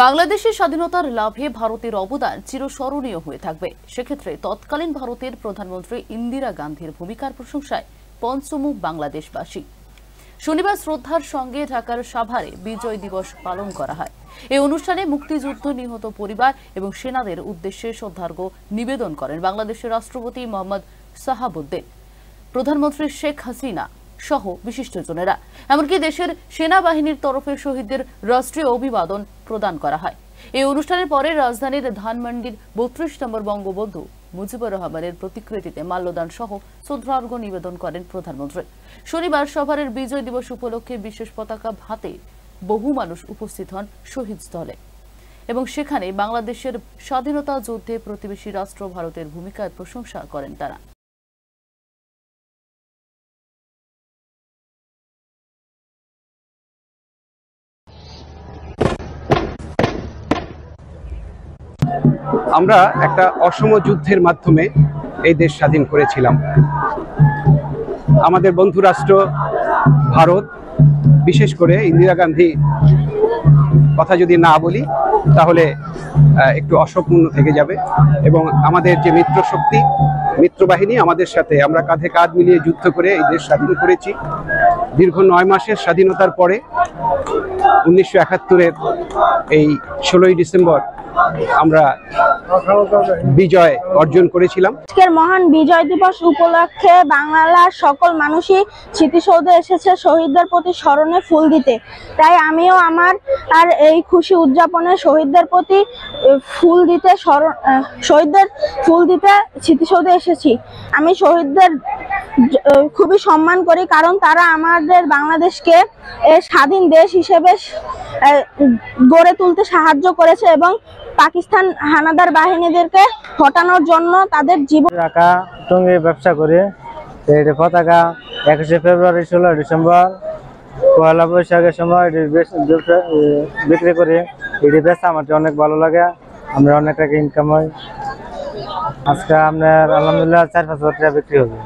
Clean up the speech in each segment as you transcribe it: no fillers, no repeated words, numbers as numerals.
বাংলাদেশের স্বাধীনতার লাভে ভারতের অবদান চিরস্মরণীয় হয়ে থাকবে। সেক্ষেত্রে তৎকালীন ভারতের প্রধানমন্ত্রী ইন্দিরা গান্ধীর ভূমিকার প্রশংসায় পঞ্চমুখ বাংলাদেশবাসী। শনিবার শ্রদ্ধার সঙ্গে ঢাকার সাভারে বিজয় দিবস পালন করা হয়। এই অনুষ্ঠানে মুক্তিযুদ্ধ নিহত পরিবার এবং সেনাদের উদ্দেশ্যে শ্রদ্ধার্ঘ্য নিবেদন করেন বাংলাদেশের রাষ্ট্রপতি মোহাম্মদ সাহাবুদ্দিন, প্রধানমন্ত্রী শেখ হাসিনা সহ বিশিষ্টজনেরা। এমনকি দেশের সেনাবাহিনীর তরফে শহীদদের রাষ্ট্রীয় অভিবাদন প্রদান করা হয়। এই অনুষ্ঠানের পরে রাজধানীর ধানমন্ডির ৩২ নম্বর বঙ্গবন্ধু মুজিবুর রহমানের প্রতিকৃতিতে মাল্যদান সহ শ্রদ্ধার্ঘ্য নিবেদন করেন প্রধানমন্ত্রী। শনিবার সাভারের বিজয় দিবস উপলক্ষে বিশেষ পতাকা হাতে বহু মানুষ উপস্থিত হন শহীদ স্থলে এবং সেখানে বাংলাদেশের স্বাধীনতা যুদ্ধে প্রতিবেশী রাষ্ট্র ভারতের ভূমিকার প্রশংসা করেন তারা। আমরা একটা অসম যুদ্ধের মাধ্যমে এই দেশ স্বাধীন করেছিলাম। আমাদের বন্ধু রাষ্ট্র ভারত, বিশেষ করে ইন্দিরা গান্ধী কথা যদি না বলি তাহলে একটু অসম্পূর্ণ থেকে যাবে। এবং আমাদের যে মিত্র শক্তি, মিত্রবাহিনী আমাদের সাথে, আমরা কাঁধে কাঁধ মিলিয়ে যুদ্ধ করে এই দেশ স্বাধীন করেছি। দীর্ঘ ৯ মাসের স্বাধীনতার পরে ১৯৭১-এর এই ১৬ই ডিসেম্বর আমরা বিজয় অর্জন করেছিলাম। আজকের মহান বিজয় দিবস উপলক্ষে বাংলার সকল মানুষই স্মৃতিসৌধে এসেছে শহীদদের প্রতি স্মরণে ফুল দিতে। তাই আমিও আমার এই খুশি উদযাপনে শহীদদের প্রতি শহীদদের ফুল দিতে স্মৃতিসৌধে এসেছি। আমি শহীদদের খুবই সম্মান করি, কারণ তারা আমাদের বাংলাদেশকে স্বাধীন দেশ হিসেবে গড়ে তুলতে সাহায্য করেছে এবং পাকিস্তান হানাদার বাহিনীদেরকে হটানোর জন্য তাদের জীবন টাকা টঙ্গি ব্যবসা করে পতাকা ২১শে ফেব্রুয়ারি, ১৬ ডিসেম্বর, পয়লা বৈশাখের সময় বিক্রি করে এটি বেচা আমার অনেক ভালো লাগে। আমরা অনেক টাকা ইনকাম হয়। আজকে আপনার আলহামদুলিল্লাহ ৪-৫ হাজার টাকা বিক্রি হবে।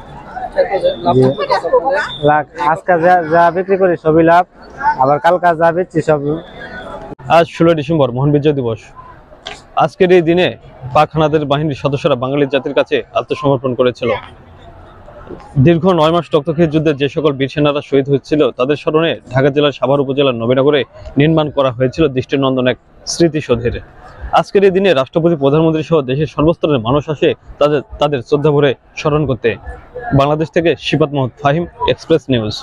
আজকে যা বিক্রি করি সবই লাভ, আবার কালকা যা বেচছি সব। আজ ১৬ ডিসেম্বর মহান বিজয় দিবস। আজকের এই দিনে পাক হানাদার বাহিনীর সদস্যরা বাঙালি জাতির কাছে আত্মসমর্পণ করেছিল। দীর্ঘ ৯ মাস রক্তক্ষয়ী যুদ্ধে যে সকল বীর সেনারা শহীদ হয়েছিল তাদের স্মরণে ঢাকা জেলার সাভার উপজেলার নবীনগরে নির্মাণ করা হয়েছিল দৃষ্টিনন্দন এক স্মৃতিসৌধের। আজকের এই দিনে রাষ্ট্রপতি, প্রধানমন্ত্রী সহ দেশের সর্বস্তরের মানুষ আসে তাদের শ্রদ্ধা ভরে স্মরণ করতে। বাংলাদেশ থেকে শিপাত মোহাম্মদ ফাহিম, এক্সপ্রেস নিউজ।